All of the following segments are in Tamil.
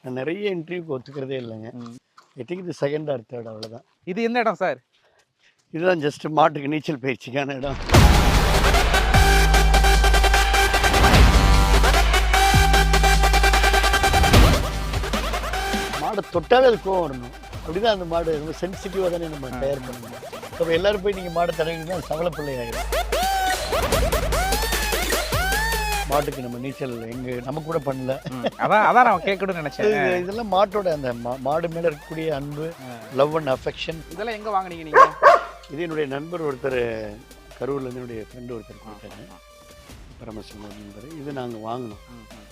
நான் நிறைய இன்டர்வியூக்கு ஒத்துக்கிறதே இல்லைங்க. ஐ திங்க் இது செகண்ட் ஆர் தேர்ட் அவ்வளோதான். இது எந்த இடம் சார்? இதுதான் ஜஸ்ட் மாட்டுக்கு நீச்சல் பயிற்சிக்கான இடம். மாடை தொட்டாலே அது கோவம் வரணும். அப்படிதான் அந்த மாடு ரொம்ப சென்சிட்டிவாக தானே நம்ம தயார் பண்ணணும். அப்போ எல்லாரும் போய் நீங்கள் மாடை தடவிங்கன்னா சவளப்பிள்ளை ஆகிடும். மாட்டுக்கு நம்ம நீச்சல் நம்ம கூட பண்ணல. அதான் நான் கேட்கணும்னு நினைச்சேன். இதெல்லாம் மாட்டோட அந்த மாடு மேல இருக்கக்கூடிய அன்பு, லவ் அண்ட் அஃபெக்ஷன். இதெல்லாம் எங்க வாங்குனீங்க நீங்க? இது என்னுடைய நண்பர் ஒருத்தர் கரூர்ல இருந்து என்னுடைய ஃப்ரெண்டு ஒருத்தர் கொடுத்தாங்க, பரமசிவம் நண்பர். இது நாங்கள் வாங்கினோம்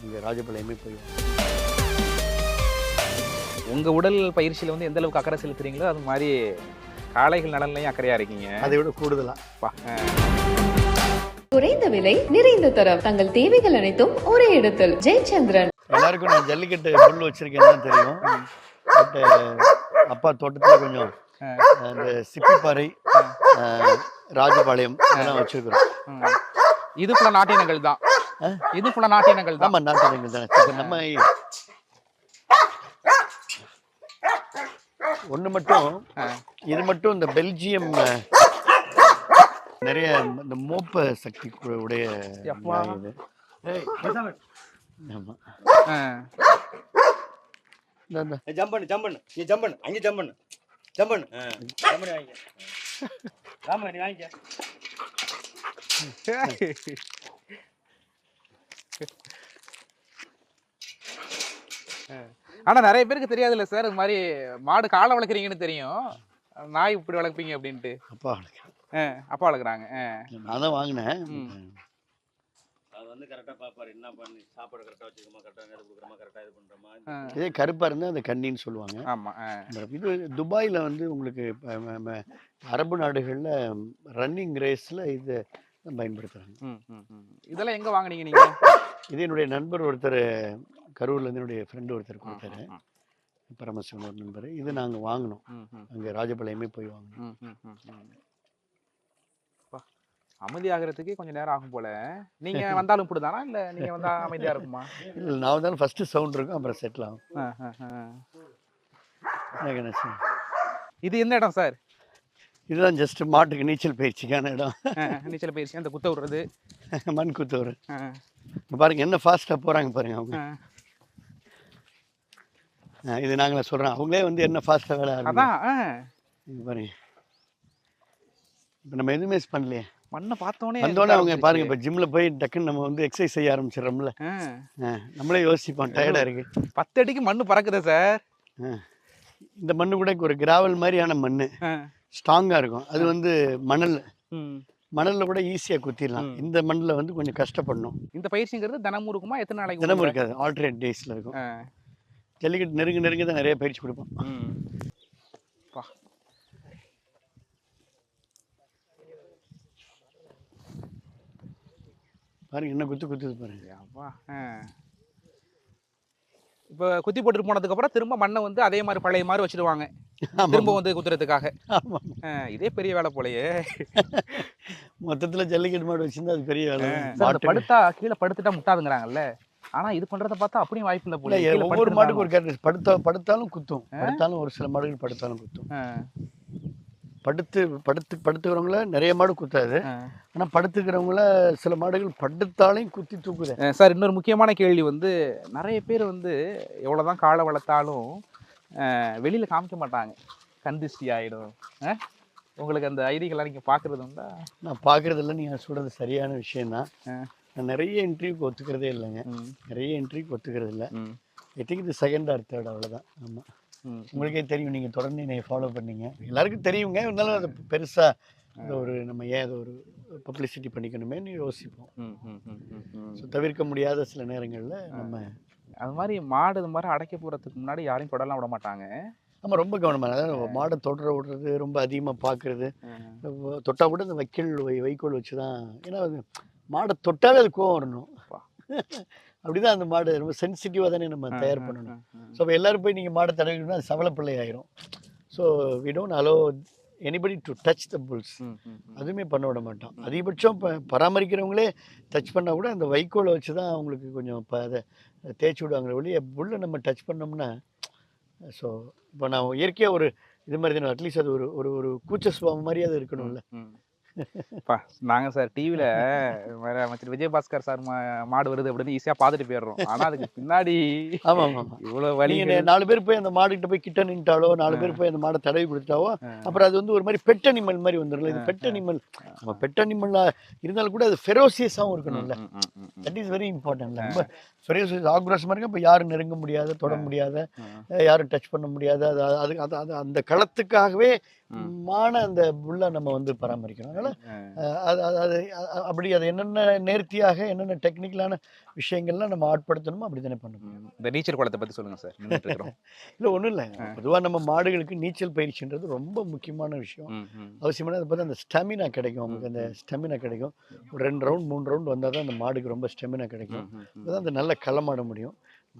இங்கே ராஜபாளையமே போய். உங்க உடல் பயிற்சியில வந்து எந்த அளவுக்கு அக்கறை செலுத்துறீங்களோ அது மாதிரி காளைகள் நலன்லையும் அக்கறையா இருக்கீங்க. அதை விட கூடுதலா. குறைந்த விலை நிறைந்த தரம், தங்கள் தேவைகள் அனைத்தும் ஒரே இடத்தில். ஜெயச்சந்திரன். எல்லாருக்கும் நான் ஜல்லிக்கட்டு புல் வச்சிருக்கேன்னு தெரியும். பட் அப்பா தோட்டத்தில் கொஞ்சம் இந்த சிப்பிப்பாறை, ராஜபாளையம் இதெல்லாம் வச்சிருக்கிறோம். இது ஃபுல்லா நாட்டினங்கள் தான். இது ஃபுல்லா நாட்டினங்கள் தான். ஆமா, நாட்டினங்கள் தான். இப்போ நம்ம ஒன்று மட்டும், இது மட்டும் இந்த பெல்ஜியம் நிறைய இந்த மோப்ப சக்தி உடைய இது. ஆமா, ஜம்ப் பண்ணு ஜம்ப் பண்ணு நீ ஜம்ப் பண்ணு அங்க ஜம்ப் பண்ணு ஜம்ப் பண்ணு ஜம்ப் பண்ணி வாங்க ராம நீ வாங்க. ஆனா நிறைய பேருக்கு தெரியாதுல்ல சார், இது மாதிரி மாடு காளை வளர்க்குறீங்கன்னு தெரியும், நாய் இப்படி வளர்ப்பீங்க அப்படின்ட்டு. அப்பா அப்பா வளர்க்குறாங்க. நான் தான் வாங்கினேன். அது வந்து கரெக்டா பாப்பாரு, என்ன பண்ணி சாப்பாடு கரெக்டா வச்சுக்கமா, கரெக்டா நேரம் கொடுக்குறமா, கரெக்டா இது பண்றமா. இதே கருப்பா இருந்தா அந்த கன்னின்னு சொல்லுவாங்க. ஆமா. இது துபாயில வந்து உங்களுக்கு அரபு நாடுகள்ல ரன்னிங் ரேஸ்ல இது பயன்படுத்துறாங்க. இதெல்லாம் எங்க வாங்குனீங்க நீங்க? இது என்னுடைய நண்பர் ஒருத்தர் கரூர்ல இருந்து என்னுடைய ஃப்ரெண்டு ஒருத்தர் கொடுத்தாரு, பரமசிவம் ஒரு நண்பர். இது நாங்க வாங்கினோம் அங்க ராஜபாளையமே போய் வாங்கினோம். அமைதியாகிறதுக்கு கொஞ்சம் நேரம் ஆகும் போல. நீங்க வந்தாலும் இப்படிதானா இல்ல நீங்க வந்தா அமைதியா இருக்குமா? இல்ல, நான் வந்தாலும் ஃபர்ஸ்ட் சவுண்ட் இருக்கும், அப்புறம் செட்டில் ஆகும். இது எந்த இடம் சார்? இதுதான் ஜஸ்ட் மாட்டுக்கு நீச்சல் பயிற்சிக்கான இடம். நீச்சல் பயிற்சி, அந்த குத்த விடுறது, மண் குத்த விடுறது. பாருங்க என்ன ஃபாஸ்டா போறாங்க பாருங்க அவங்க. இது நாங்களே சொல்றோம், அவங்களே வந்து என்ன ஃபாஸ்டா வேலை. அதான் பாருங்க, இப்போ நம்ம எதுவுமே பண்ணலையே. மண்ணை பார்த்தோன்னே அவங்க பாருங்க, இப்போ ஜிம்ல போய் டக்குன்னு நம்ம வந்து எக்ஸசைஸ் செய்ய ஆரம்பிச்சிடறோம்ல, நம்மளே யோசிப்போம், டயர்டா இருக்கு. 10 அடிக்கு மண்ணு பறக்குதா சார்? இந்த மண்ணு கூட ஒரு கிராவல் மாதிரியான மண்ணு, ஸ்ட்ராங்கா இருக்கும். அது வந்து மணல்ல கூட ஈஸியா குத்திடலாம். இந்த மண்ணில் வந்து கொஞ்சம் கஷ்டப்படணும். இந்த பயிற்சிங்கிறது தினமும் இருக்குமா? எத்தனை நாளைக்கு? தினமும் இருக்காது, ஆல்டர்னேட் டேஸ்ல இருக்கும். ஜல்லிக்கட்டு நெருங்க தான் நிறைய பயிற்சி கொடுப்போம். பாருங்க என்ன குத்துது பாருங்க. இப்போ குத்தி போட்டு போனதுக்கு அப்புறம் திரும்ப மண்ணை வந்து அதே மாதிரி பழைய மாதிரி வச்சிருவாங்க, திரும்ப வந்து குத்துறதுக்காக. இதே பெரிய வேலை போலயே. மொத்தத்துல ஜல்லிக்கட்டு மாடு வச்சிருந்தா அது பெரிய வேலை. படுத்தா கீழே படுத்துட்டா முட்டாதுங்கிறாங்கல்ல, ஆனா இது பண்றத பார்த்தா அப்படியும் வாய்ப்பு இல்லை போல. ஒவ்வொரு மாட்டுக்கு ஒரு கேரக்டர். படுத்தாலும் குத்தும், படுத்தாலும் ஒரு சில மாடுகள் படுத்தாலும் குத்தும். படுத்துக்கிறவங்கள நிறைய மாடு குத்தாது, ஆனா படுத்துக்கிறவங்கள சில மாடுகள் படுத்தாலையும் குத்தி தூக்குது. சார், இன்னொரு முக்கியமான கேள்வி வந்து, நிறைய பேர் வந்து எவ்வளவுதான் காளை வளர்த்தாலும் வெளியில காமிக்க மாட்டாங்க, கண் திருஷ்டி ஆயிடும். உங்களுக்கு அந்த ஐடியெல்லாம் நீங்க பாக்குறது உண்டா? நான் பாக்குறது இல்லை, நீங்க சொல்றது சரியான விஷயம்தான். நான் நிறைய இன்டர்வியூக்கு ஒத்துக்கிறதே இல்லைங்க, நிறைய இன்டர்வியூக்கு ஒத்துக்கிறது இல்லை. ஐ திங்க் இது செகண்ட் ஆர் தேர்ட் அவ்வளோதான். ஆமாம், உங்களுக்கே தெரியும், நீங்கள் தொடர்ந்து என்னை ஃபாலோ பண்ணீங்க, எல்லாருக்கும் தெரியுங்க. இருந்தாலும் அது பெருசாக ஒரு நம்ம ஏன் அதை ஒரு பப்ளிசிட்டி பண்ணிக்கணுமேன்னு யோசிப்போம். ஸோ தவிர்க்க முடியாத சில நேரங்களில் நம்ம அது மாதிரி மாடு இது மாதிரி அடைக்க போகிறதுக்கு முன்னாடி யாரையும் தொடலாம் விட மாட்டாங்க. நம்ம ரொம்ப கவனமாக, அதாவது மாடை விடுறது ரொம்ப அதிகமாக பார்க்குறது, தொட்டால் கூட இந்த வைக்கோல் வச்சு தான். ஏன்னா அது மாடை தொட்டாலே அது கோவம் வரணும். அப்படிதான் அந்த மாடு ரொம்ப சென்சிட்டிவாக தானே நம்ம தயார் பண்ணணும். ஸோ அப்போ எல்லாரும் போய் நீங்கள் மாடை தடவிக்கணும்னா அது சவளப்பிள்ளை ஆயிரும். So we don't allow anybody to touch the bulls. அதுவுமே பண்ண விட மாட்டோம். அதிகபட்சம் பராமரிக்கிறவங்களே டச் பண்ணால் கூட அந்த வைக்கோலை வச்சு தான் அவங்களுக்கு கொஞ்சம் அதை தேய்ச்சி விடுவாங்க ஒழிய புல்லை நம்ம டச் பண்ணோம்னா ஸோ இப்போ நான் இயற்கையாக ஒரு இது மாதிரி தானே அட்லீஸ்ட் அது ஒரு ஒரு ஒரு கூச்ச சுபாவம் மாதிரி அது இருக்கணும்ல. நாங்க சார் டிவில அமைச்சர் விஜயபாஸ்கர் சார் மாடு வருது அப்படின்னு ஈஸியா பாத்துட்டு போயிடுறோம். ஆனா அதுக்கு பின்னாடி ஆமா ஆமா இவ்வளவு வலி. நீங்க 4 பேர் போய் அந்த மாடுகிட்ட போய் கிட்ட நின்ட்டாலோ 4 பேர் போய் அந்த மாடை தடவி கொடுத்தாவோ அப்புறம் அது வந்து ஒரு மாதிரி பெட் அனிமல் மாதிரி வந்துடும்ல. இது பெட் அனிமல், நம்ம பெட் அனிமல்லா இருந்தாலும் கூட அது ஃபெரோசியஸாகவும் இருக்கணும்ல. That is very important. ரொம்ப ஃபெரோசியஸ் ஆக்ரோஷமாக இருக்கு. இப்போ யாரும் நெருங்க முடியாத, தொட முடியாத, யாரும் டச் பண்ண முடியாத, அது அது அது அந்த களத்துக்காகவே மான அந்த புல்லை நம்ம வந்து பராமரிக்கணும். அதனால அது அது அது அப்படி அது என்னென்ன நேர்த்தியாக என்னென்ன டெக்னிக்கலான விஷயங்கள்லாம் நம்ம ஆட்படுத்தணுமோ அப்படி தானே பண்ணணும். இந்த நீச்சல் குளத்தை பத்தி சொல்லுங்க சார். இல்லை ஒன்றும் இல்லை, பொதுவாக நம்ம மாடுகளுக்கு நீச்சல் பயிற்சின்றது ரொம்ப முக்கியமான விஷயம். அவசியமான அதை பார்த்து அந்த ஸ்டெமினா கிடைக்கும். அவங்களுக்கு அந்த ஸ்டெமினா கிடைக்கும். ஒரு 2 ரவுண்ட் 3 ரவுண்ட் வந்தால் தான் அந்த மாடுக்கு ரொம்ப ஸ்டெமினா கிடைக்கும். அதுதான் அந்த நல்ல களமாட முடியும்.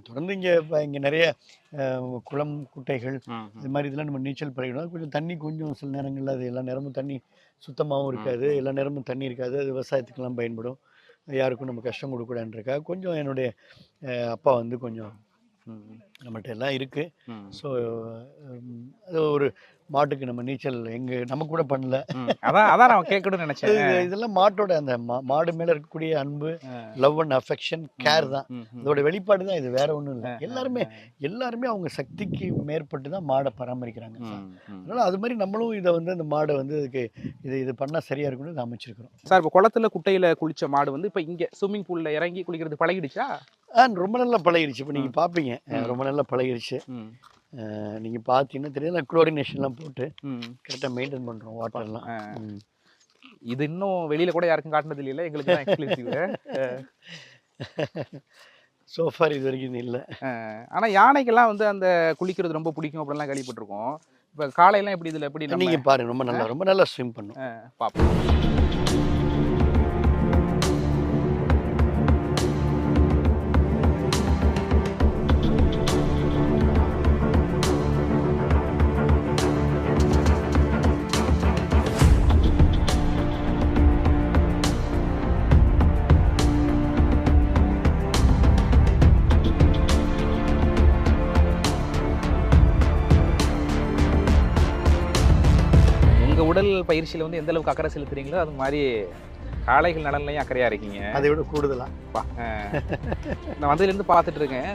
தொடர்ந்து இங்கே நிறைய குளம் குட்டைகள் இது மாதிரி இதெல்லாம் நம்ம நீச்சல் பழகிடும். கொஞ்சம் தண்ணி கொஞ்சம் சில நேரங்களில் அது எல்லா நேரமும் தண்ணி சுத்தமாகவும் இருக்காது, எல்லா நேரமும் தண்ணி இருக்காது. அது விவசாயத்துக்கெல்லாம் பயன்படும். யாருக்கும் நம்ம கஷ்டம் கொடுக்கூடாதுன்றக்கா கொஞ்சம் என்னுடைய அப்பா வந்து கொஞ்சம் நம்மகிட்ட எல்லாம் இருக்குது. ஸோ அது ஒரு மாட்டுக்கு நம்ம நீச்சல் நம்ம கூட பண்ணல. அதான் நான் கேட்கணும்னு நினைச்சேன். இதெல்லாம் மாட்டோட அந்த மாடு மேல இருக்கக்கூடிய அன்பு, லவ் அண்ட் அஃபெக்ஷன், கேர் தான் இதோட வெளிப்பாடு தான். இது வேற ஒன்றும் இல்லை. எல்லாருமே அவங்க சக்திக்கு மேற்பட்டு தான் மாடை பராமரிக்கிறாங்க. அதனால அது மாதிரி நம்மளும் இதை வந்து அந்த மாடை வந்து இதுக்கு இது பண்ணால் சரியா இருக்குன்னு இதை அமைச்சிருக்கிறோம். சார் இப்போ குளத்துல குட்டையில குளிச்ச மாடு வந்து இப்போ இங்கே ஸ்விம்மிங் பூல்ல இறங்கி குளிக்கிறது பழகிடுச்சா? ரொம்ப நல்லா பழகிடுச்சு. இப்போ நீங்கள் பார்ப்பீங்க, ரொம்ப நல்லா பழகிடுச்சு. நீங்கள் பார்த்தீங்கன்னா தெரியும், நான் குளோரினேஷன்லாம் போட்டு கரெக்டாக மெயின்டைன் பண்ணுறோம் வாட்டர்லாம். இது இன்னும் வெளியில் கூட யாருக்கும் காட்டினது இல்லை, எங்களுக்கு தான் எக்ஸ்க்ளூசிவ். சோஃபார் இது வரைக்கும் இது இல்லை. ஆனால் யானைக்கெல்லாம் வந்து அந்த குளிக்கிறது ரொம்ப பிடிக்கும் அப்படின்லாம் கேள்விப்பட்டிருக்கோம். இப்போ காலையெல்லாம் எப்படி இதில் எப்படி நீங்கள் பாருங்கள், ரொம்ப நல்லா ஸ்விம் பண்ணும். பார்ப்போம். உடல் பயிற்சியில் வந்து எந்த அளவுக்கு அக்கறை செலுத்துறீங்களோ அது மாதிரி காளைகள் நலன்லையும் அக்கறையா இருக்கீங்க. அதை விட கூடுதலா நான் வந்ததுலேருந்து பார்த்துட்டு இருக்கேன்.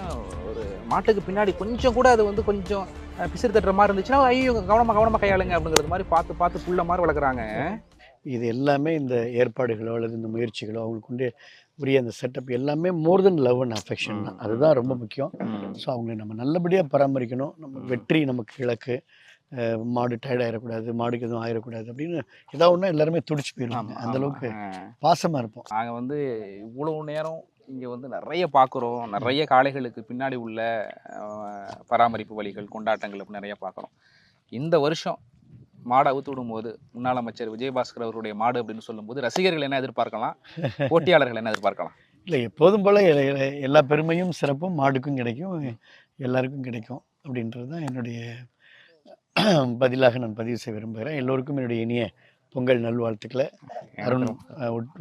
ஒரு மாட்டுக்கு பின்னாடி கொஞ்சம் கூட அது வந்து கொஞ்சம் பிசிறு தட்டுற மாதிரி இருந்துச்சுன்னா ஐயோ கவனமாக கையாளுங்க அப்படிங்கிறது மாதிரி பார்த்து புள்ள மாதிரி வளர்க்குறாங்க. இது எல்லாமே இந்த ஏற்பாடுகளோ அல்லது இந்த முயற்சிகளோ அவங்களுக்கு கொண்டு உரிய அந்த செட்டப் எல்லாமே மோர் தென் லவ் அண்ட் அஃபெக்ஷன் தான். அதுதான் ரொம்ப முக்கியம். ஸோ அவங்களை நம்ம நல்லபடியாக பராமரிக்கணும். நம்ம வெற்றி நமக்கு இலக்கு. மாடு டயர்ட் ஆகிடக்கூடாது, மாடுக்கு எதுவும் ஆயிடக்கூடாது அப்படின்னு ஏதாவது ஒன்றா எல்லாருமே துடிச்சு போயிடுவாங்க. அந்தளவுக்கு பாசமாக இருப்போம். நாங்கள் வந்து இவ்வளோ நேரம் இங்கே வந்து நிறைய பார்க்குறோம். நிறைய காளைகளுக்கு பின்னாடி உள்ள பராமரிப்பு வழிகள், கொண்டாட்டங்கள் அப்படி நிறைய பார்க்குறோம். இந்த வருஷம் மாடை அவுத்து விடும்போது முன்னாள் அமைச்சர் விஜயபாஸ்கர் அவருடைய மாடு அப்படின்னு சொல்லும்போது ரசிகர்கள் என்ன எதிர்பார்க்கலாம், போட்டியாளர்கள் என்ன எதிர்பார்க்கலாம்? இல்லை, எப்போதும் போல் எல்லா பெருமையும் சிறப்பும் மாடுக்கும் கிடைக்கும், எல்லாருக்கும் கிடைக்கும் அப்படின்றது தான் என்னுடைய பதிலாக நான் பதிவு செய்ய விரும்புகிறேன். எல்லோருக்கும் என்னுடைய இனிய பொங்கல் நல்வாழ்த்துக்களை அருண்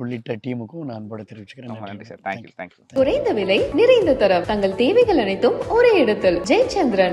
உள்ளிட்ட டீமுக்கும் நான் போட தெரிவிச்சுக்கிறேன். நன்றி சார். தேங்க்யூ. குறைந்த விலை, நிறைந்த தரம், தங்கள் தேவைகள் அனைத்தும் ஒரே இடத்தில். ஜெயச்சந்திரன்.